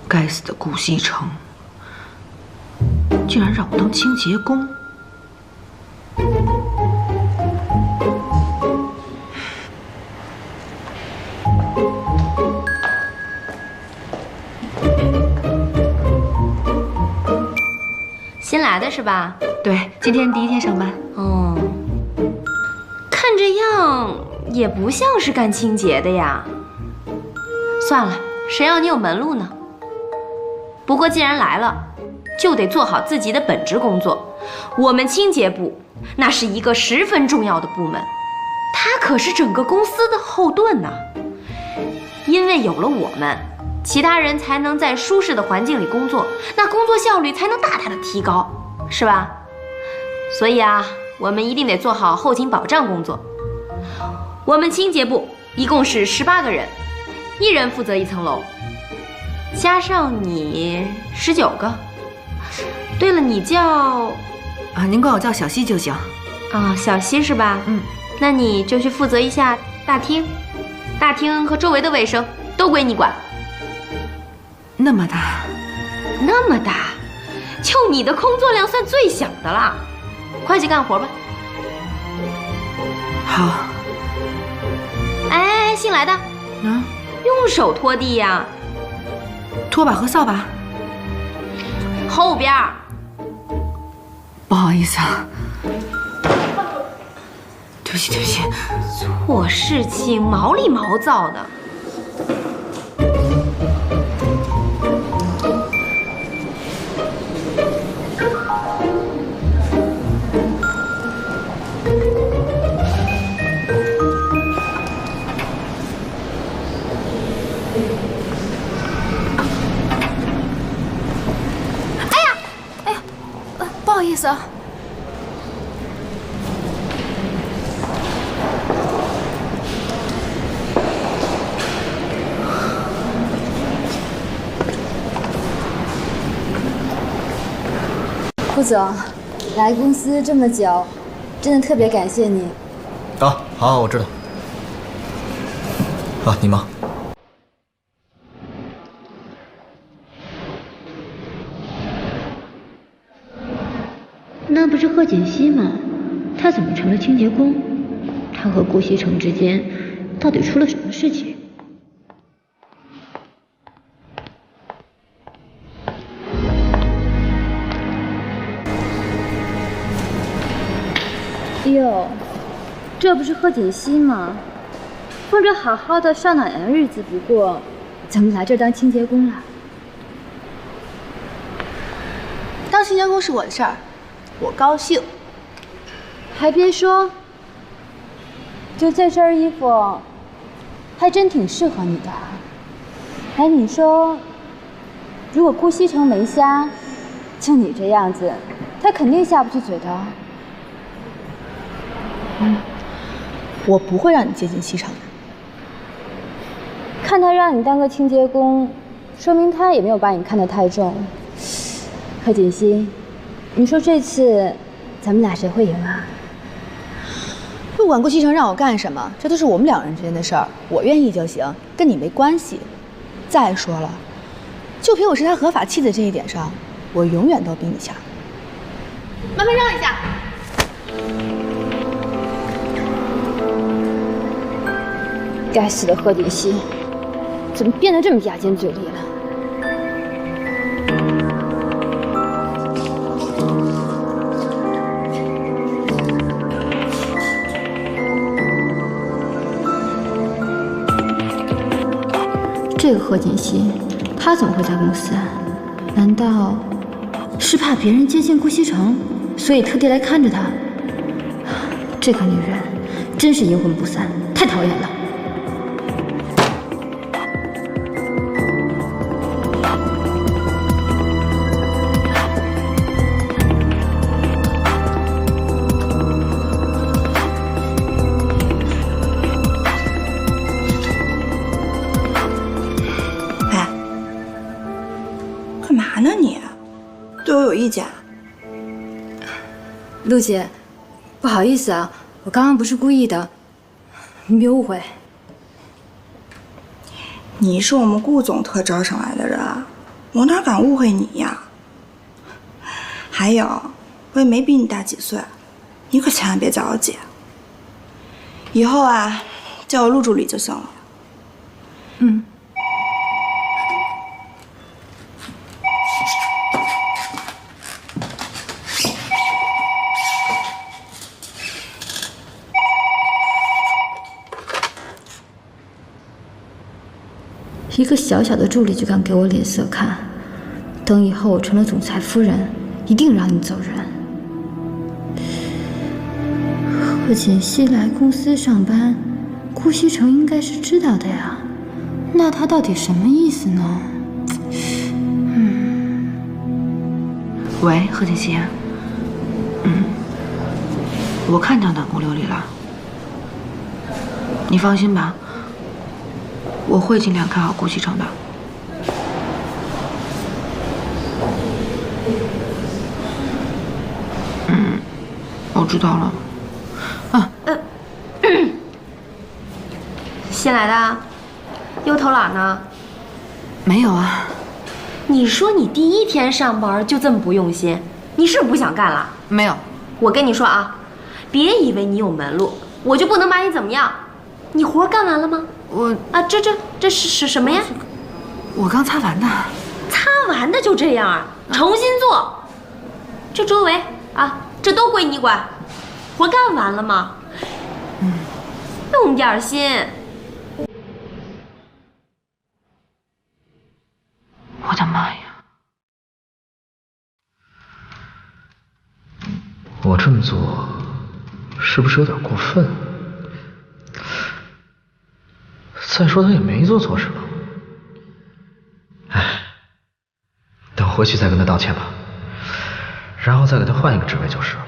该死的顾西城，竟然让我当清洁工！新来的是吧？对，今天第一天上班。哦，看这样也不像是干清洁的呀。算了，谁让你有门路呢？不过既然来了，就得做好自己的本职工作。我们清洁部那是一个十分重要的部门，它可是整个公司的后盾呢。因为有了我们，其他人才能在舒适的环境里工作，那工作效率才能大大的提高，是吧？所以啊，我们一定得做好后勤保障工作。我们清洁部一共是18个人，1人负责1层楼，加上你19个。对了，你叫啊，您管我叫小西就行。啊，小西是吧？嗯，那你就去负责一下大厅，大厅和周围的卫生都归你管。那么大，那么大，就你的工作量算最小的了。快去干活吧。好。哎，新来的，用手拖地呀。拖把和扫把。后边。不好意思啊。对不起，对不起。做事情毛里毛躁的。不好意思啊。顾总，来公司这么久，真的特别感谢你。啊，好，我知道。啊，你忙。那不是贺锦熙吗？他怎么成了清洁工？他和顾西城之间到底出了什么事情？哟，这不是贺锦熙吗？放着好好的上哪年日子不过，怎么来这儿当清洁工了？当清洁工是我的事儿，我高兴。还别说，就这身衣服，还真挺适合你的。哎，你说，如果顾西城没瞎，就你这样子，他肯定下不去嘴的。我不会让你接近西城的。看他让你当个清洁工，说明他也没有把你看得太重。贺锦熙，你说这次咱们俩谁会赢啊？不管顾西城让我干什么，这都是我们2人之间的事儿，我愿意就行，跟你没关系。再说了，就凭我是他合法妻子这一点上，我永远都比你强。麻烦让一下。该死的贺锦熙，怎么变得这么牙尖嘴利了？这个贺锦熙，他怎么会在公司啊？难道是怕别人接近顾西城，所以特地来看着他？这个女人真是阴魂不散，太讨厌了。意见。陆姐，不好意思啊，我刚刚不是故意的，您别误会。你是我们顾总特招上来的人啊，我哪敢误会你呀？还有，我也没比你大几岁，你可千万别叫我姐。以后啊，叫我陆助理就行了。嗯。一个小小的助理就敢给我脸色看，等以后我成了总裁夫人，一定让你走人。贺锦熙来公司上班，顾西城应该是知道的呀，那他到底什么意思呢？喂，贺锦熙。我看到南宫琉璃了，你放心吧，我会尽量看好顾西城的。我知道了。新来的，又偷懒呢？没有啊。你说你第一天上班就这么不用心，你是不是不想干了？没有。我跟你说啊，别以为你有门路，我就不能把你怎么样。你活干完了吗？这是什么呀？我刚擦完的。擦完的就这样啊？重新做。这周围啊，这都归你管。活干完了吗？用点心。我的妈呀！我这么做是不是有点过分？再说他也没做错什么。哎，等回去再跟他道歉吧，然后再给他换一个职位就是了。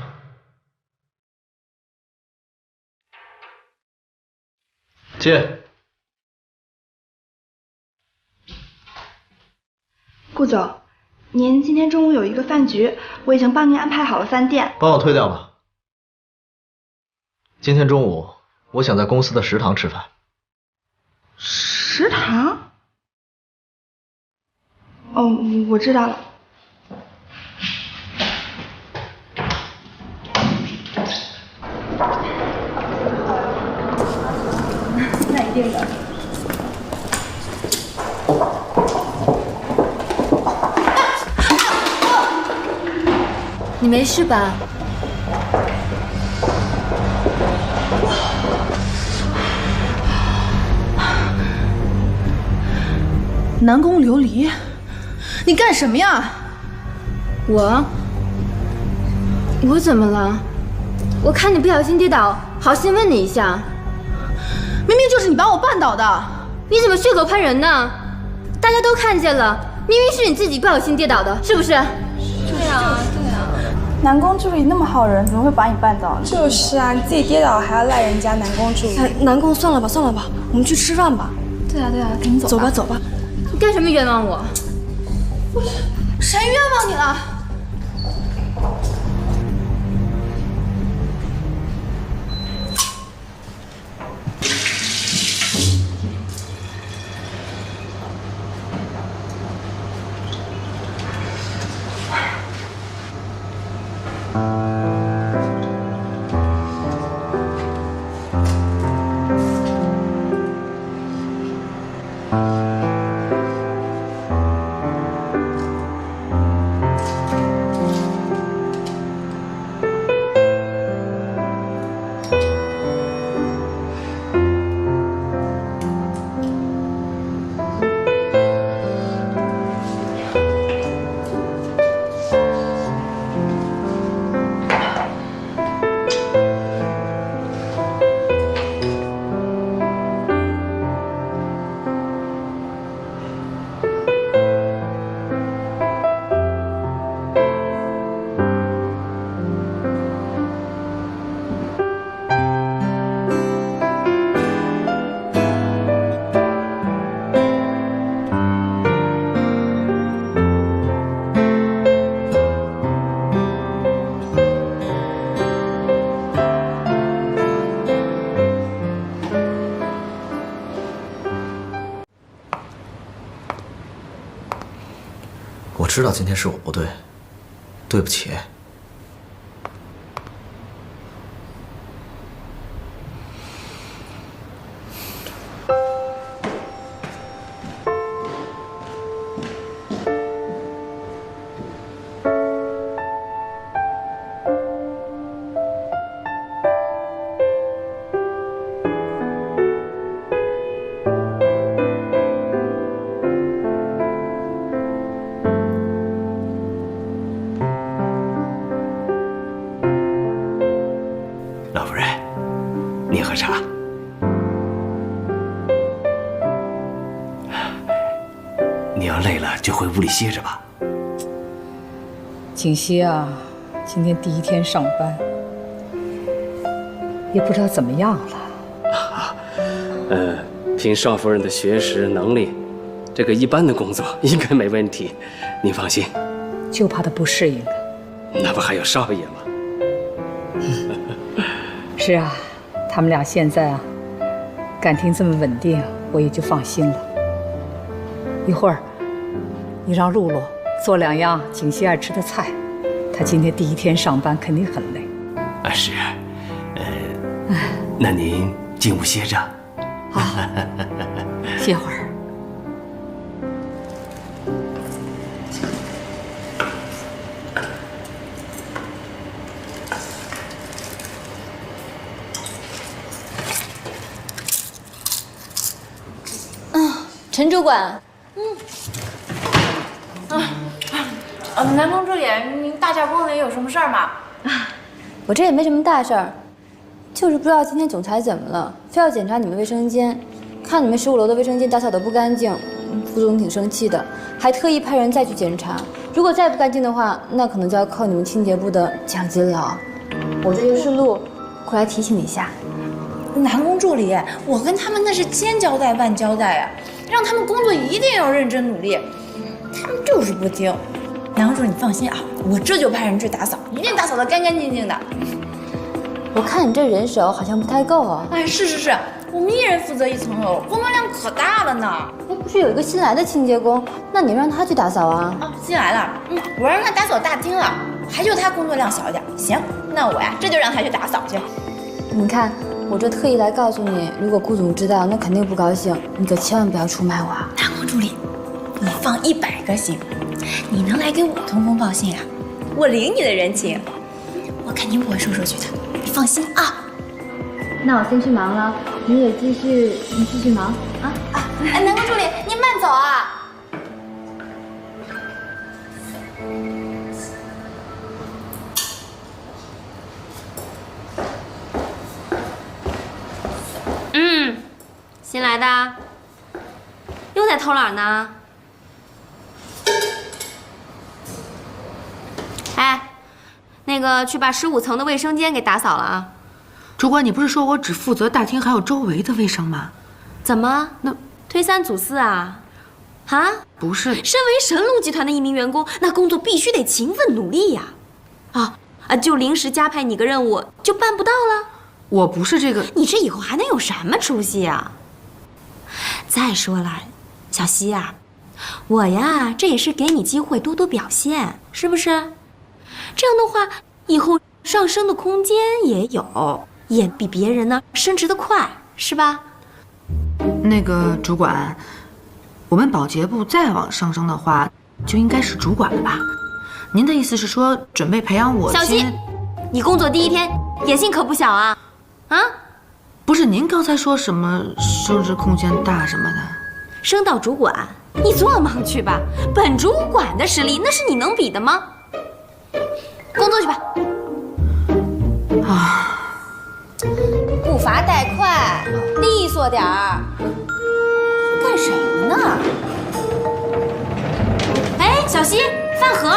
接。顾总，您今天中午有一个饭局，我已经帮您安排好了饭店。帮我推掉吧。今天中午我想在公司的食堂吃饭。食堂？哦，我知道了。那一定的。你没事吧？南宫琉璃，你干什么呀？我怎么了？我看你不小心跌倒，好心问你一下。明明就是你把我绊倒的。你怎么血口喷人呢？大家都看见了，明明是你自己不小心跌倒的，是不是？对啊。南宫助理那么好人，怎么会把你绊倒呢？就是啊，你自己跌倒还要赖人家南宫助理。南宫，算了吧，我们去吃饭吧。对啊，赶紧走吧。走吧。你干什么冤枉我？谁冤枉你了？知道今天是我不对，对不起。老夫人，您喝茶。你要累了就回屋里歇着吧。景熙啊，今天第一天上班，也不知道怎么样了。凭少夫人的学识能力，这个一般的工作应该没问题，您放心。就怕他不适应了。那不还有少爷吗？是啊，他们俩现在啊，感情这么稳定，我也就放心了。一会儿，你让露露做2样景熙爱吃的菜，她今天第一天上班肯定很累。是，那您进屋歇着。好，歇会儿。陈主管，南宫助理，您大驾光临，有什么事儿吗？我这也没什么大事儿，就是不知道今天总裁怎么了，非要检查你们卫生间，看你们15楼的卫生间打扫的不干净，副总挺生气的，还特意派人再去检查。如果再不干净的话，那可能就要扣你们清洁部的奖金了。我这就顺路过来提醒你一下。南宫助理，我跟他们那是千交代万交代呀，让他们工作一定要认真努力，他们就是不听。南宫助理，你放心啊，我这就派人去打扫，一定打扫得干干净净的。我看你这人手好像不太够啊。哎，是，我们一人负责1层楼，工作量可大了呢。那不是有一个新来的清洁工，那你让他去打扫啊？哦，新来了，我让他打扫大厅了，还就他工作量小一点。行，那我呀，这就让他去打扫去。你看。我这特意来告诉你，如果顾总知道，那肯定不高兴，你可千万不要出卖我啊！南宫助理，你放100个心，你能来给我通风报信啊，我领你的人情，我肯定不会收出去的，你放心啊。那我先去忙了，你也继续忙啊！南宫助理，您慢走啊。新来的，又在偷懒呢。哎，那个去把15层的卫生间给打扫了啊！主管，你不是说我只负责大厅还有周围的卫生吗？怎么？那推3阻4啊？啊？不是，身为神龙集团的一名员工，那工作必须得勤奋努力呀！就临时加派你个任务，就办不到了。我不是这个，你这以后还能有什么出息啊？再说了，小希啊，我呀，这也是给你机会多多表现，是不是？这样的话，以后上升的空间也有，也比别人呢升职的快，是吧？那个主管，我们保洁部再往上升的话，就应该是主管了吧？您的意思是说，准备培养我？小希，你工作第1天，野心可不小啊！啊？不是，您刚才说什么升职空间大什么的？升到主管，你做梦去吧！本主管的实力，那是你能比的吗？工作去吧。步伐带快，利索点儿。干什么呢？哎，小希，饭盒。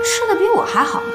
吃的比我还好呢。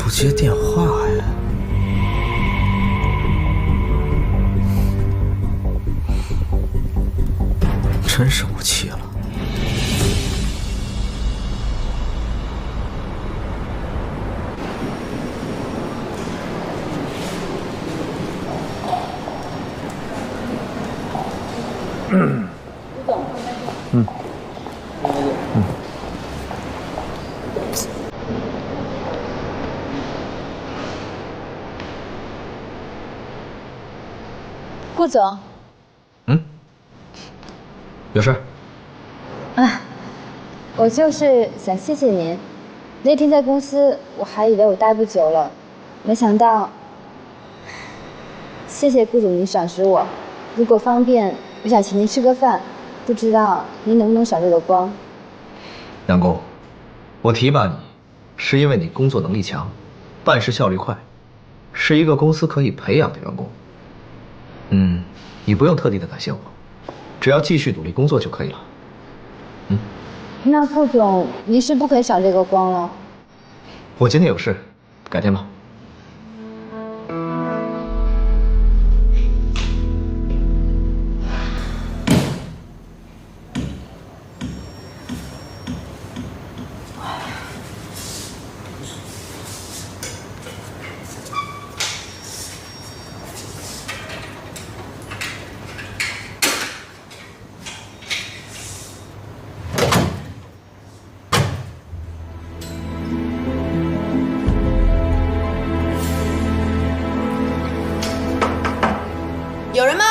不接电话呀？真生我气了。顾总，有事？我就是想谢谢您。那天在公司，我还以为我待不久了，没想到。谢谢顾总您赏识我，如果方便，我想请您吃个饭，不知道您能不能赏这个光？杨工，我提拔你，是因为你工作能力强，办事效率快，是一个公司可以培养的员工。你不用特地的感谢我，只要继续努力工作就可以了。那顾总，您是不可以赏这个光了。我今天有事，改天吧。有人吗？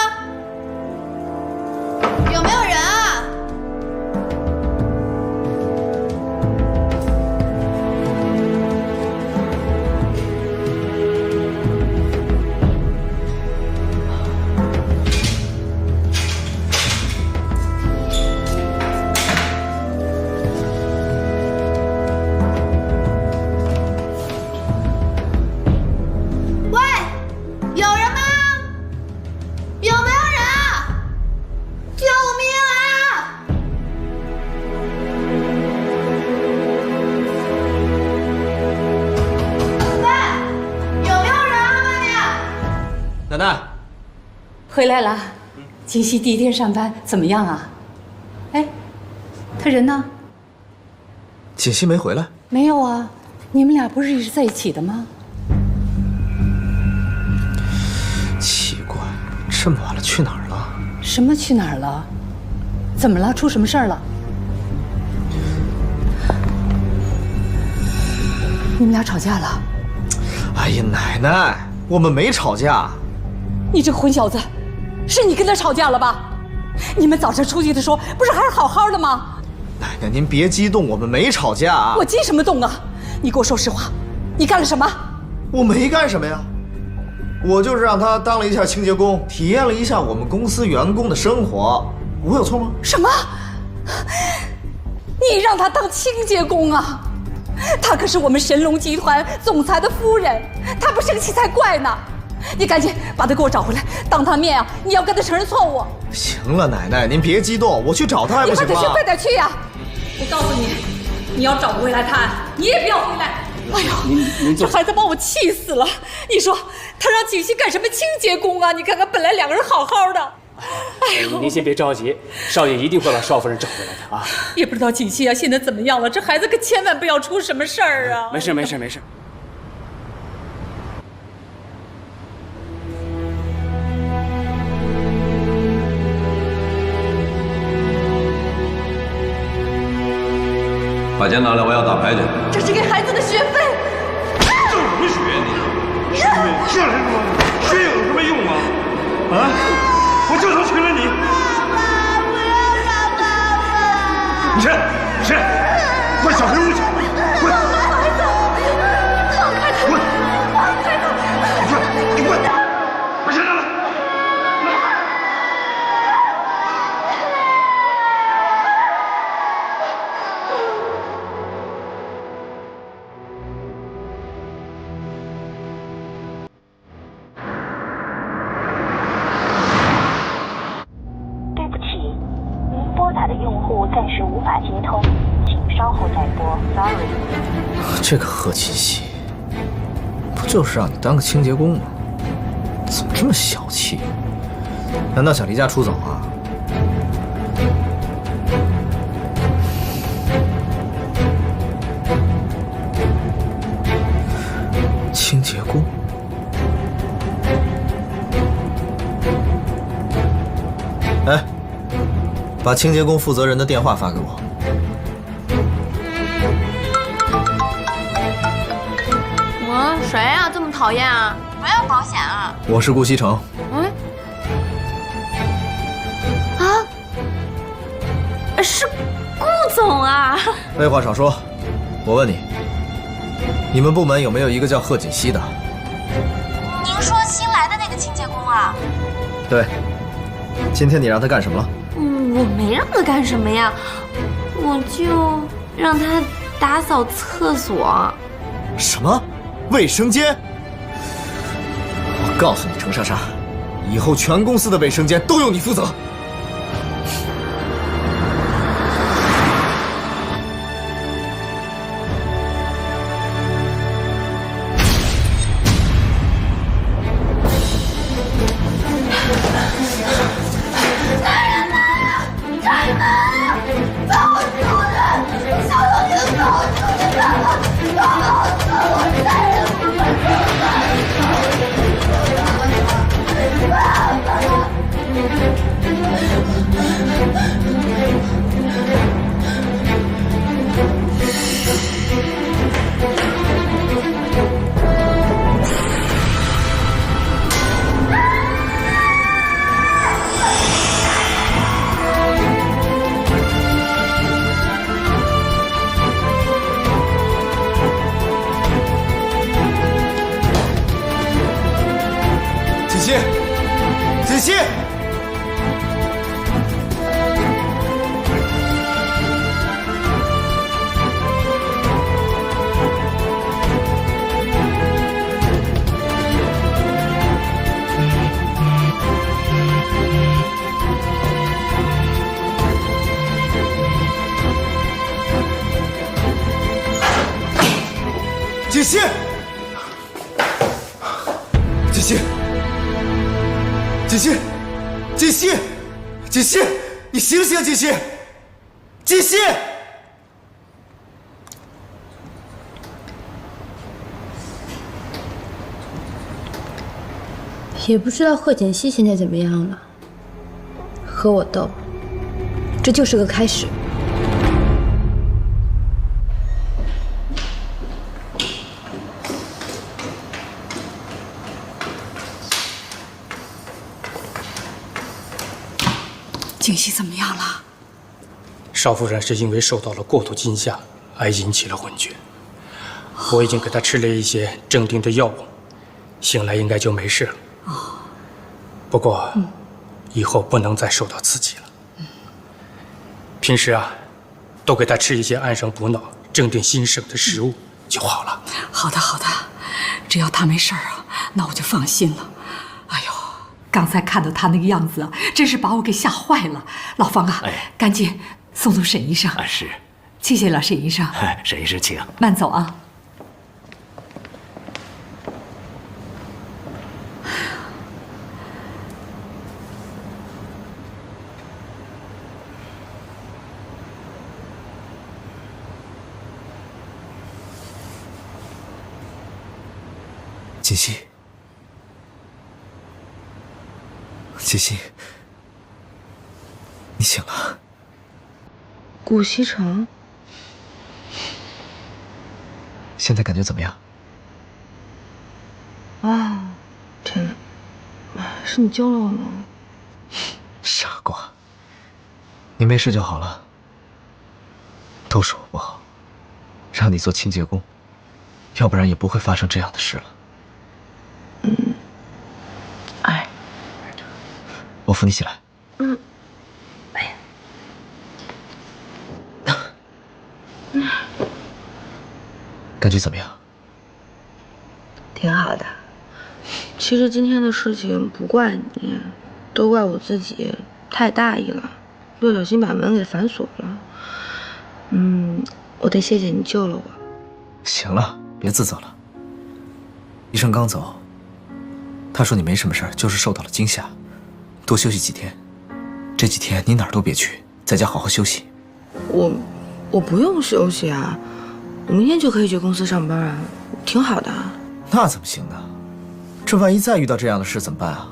有没有人啊？喂，有人吗？有没有人啊？救命啊！喂，有没有人啊？外面？奶奶，回来了。锦溪第一天上班怎么样啊？哎，他人呢？锦溪没回来。没有啊，你们俩不是一直在一起的吗？奇怪，这么晚了去哪儿了？什么去哪儿了？怎么了？出什么事儿了？你们俩吵架了？哎呀，奶奶，我们没吵架。你这个混小子，是你跟他吵架了吧？你们早上出去的时候不是还是好好的吗？奶奶，您别激动，我们没吵架。我激什么动啊？你给我说实话，你干了什么？我没干什么呀，我就是让他当了一下清洁工，体验了一下我们公司员工的生活，我有错吗？什么？你让他当清洁工啊？他可是我们神龙集团总裁的夫人，他不生气才怪呢！你赶紧把他给我找回来，当他面啊，你要跟他承认错误。行了，奶奶，您别激动，我去找他还不行吗？你快点去，快点去呀！我告诉你，你要找不回来他，你也不要回来。哎呦，这孩子把我气死了！你说他让锦溪干什么清洁工啊？你看看，本来两个人好好的。哎呦，您先别着急，少爷一定会把少夫人找回来的啊！也不知道锦溪啊现在怎么样了，这孩子可千万不要出什么事儿啊！没事没事没事。把钱拿来，我要打牌去。这是给孩子的学费。挣什么学你？学费这是什么？学有什么用啊？啊！我就说娶了你。爸爸，不要让爸爸！你谁？谁？快小黑屋去！滚！孩子，放开他！滚！放开他！你滚！把钱拿来！暂时无法接通，请稍后再拨。Sorry。这个贺锦溪，就是让你当个清洁工嘛，怎么这么小气？难道想离家出走啊？清洁工？哎，把清洁工负责人的电话发给我。谁呀？这么讨厌啊？不要保险啊！我是顾西城。是顾总啊！废话少说，我问你，你们部门有没有一个叫贺锦熙的？您说新来的那个清洁工啊？对，今天你让他干什么了？我没让他干什么呀，我就让他打扫厕所。什么？卫生间？我告诉你，程莎莎，以后全公司的卫生间都由你负责。锦溪，锦溪，锦溪。锦溪，锦溪，锦溪，你醒醒，锦溪，锦溪！也不知道贺锦熙现在怎么样了，和我斗，这就是个开始。锦溪怎么样了？少夫人是因为受到了过度惊吓而引起了昏厥，我已经给她吃了一些镇定的药物，醒来应该就没事了。不过，以后不能再受到刺激了。平时啊，多给她吃一些安神补脑、镇定心神的食物就好了。好的，好的，只要她没事啊，那我就放心了。哎呦，刚才看到她那个样子，真是把我给吓坏了。老方啊，赶紧送沈医生。是。谢谢了，沈医生。沈医生，请慢走啊。锦溪，锦溪，你醒了。顾西城，现在感觉怎么样？啊，天哪，是你救了我吗？傻瓜，你没事就好了。都是我不好，让你做清洁工，要不然也不会发生这样的事了。我扶你起来。感觉怎么样？挺好的。其实今天的事情不怪你，都怪我自己太大意了，不小心把门给反锁了。我得谢谢你救了我。行了，别自责了。医生刚走，他说你没什么事儿，就是受到了惊吓，多休息几天。这几天你哪儿都别去，在家好好休息。我不用休息啊，我明天就可以去公司上班啊，挺好的。那怎么行呢？这万一再遇到这样的事怎么办啊？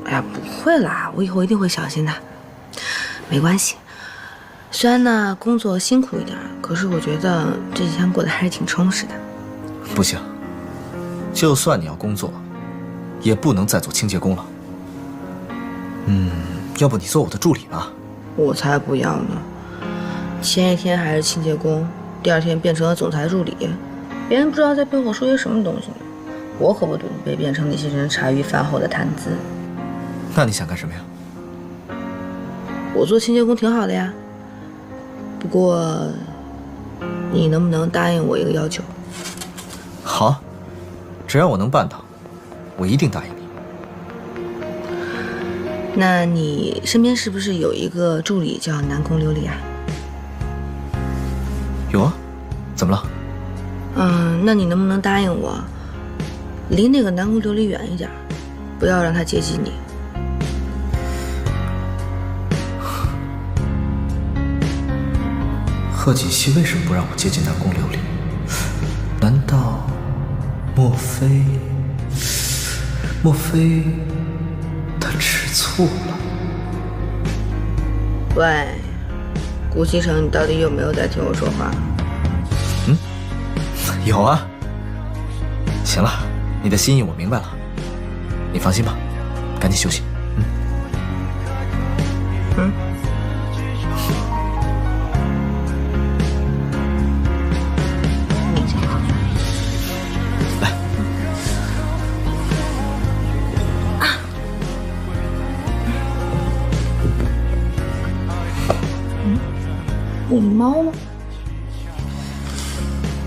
哎呀，不会啦，我以后一定会小心的。没关系，虽然呢工作辛苦一点，可是我觉得这几天过得还是挺充实的。不行，就算你要工作，也不能再做清洁工了。要不你做我的助理吧？我才不要呢！前一天还是清洁工，第二天变成了总裁助理，别人不知道在背后说些什么东西呢。我可不准备变成那些人茶余饭后的谈资。那你想干什么呀？我做清洁工挺好的呀，不过你能不能答应我一个要求？好，只要我能办到，我一定答应你。那你身边是不是有一个助理叫南宫琉璃啊？有啊，怎么了？那你能不能答应我，离那个南宫琉璃远一点，不要让他接近你？贺锦熙为什么不让我接近南宫琉璃？难道，莫非他吃醋了？喂，顾西城，你到底有没有在听我说话？有啊。行了，你的心意我明白了，你放心吧，赶紧休息。我的猫呢？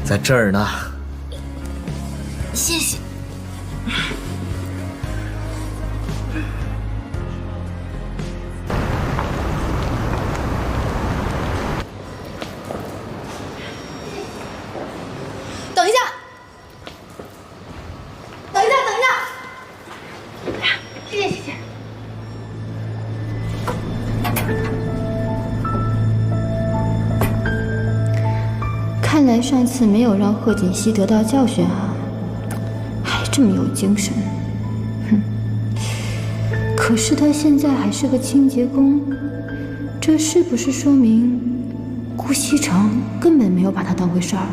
在这儿呢。谢谢。等一下，等一下，等一下！谢谢，谢谢。看来上次没有让贺锦熙得到教训啊，还这么有精神。哼！可是他现在还是个清洁工，这是不是说明顾西城根本没有把他当回事儿？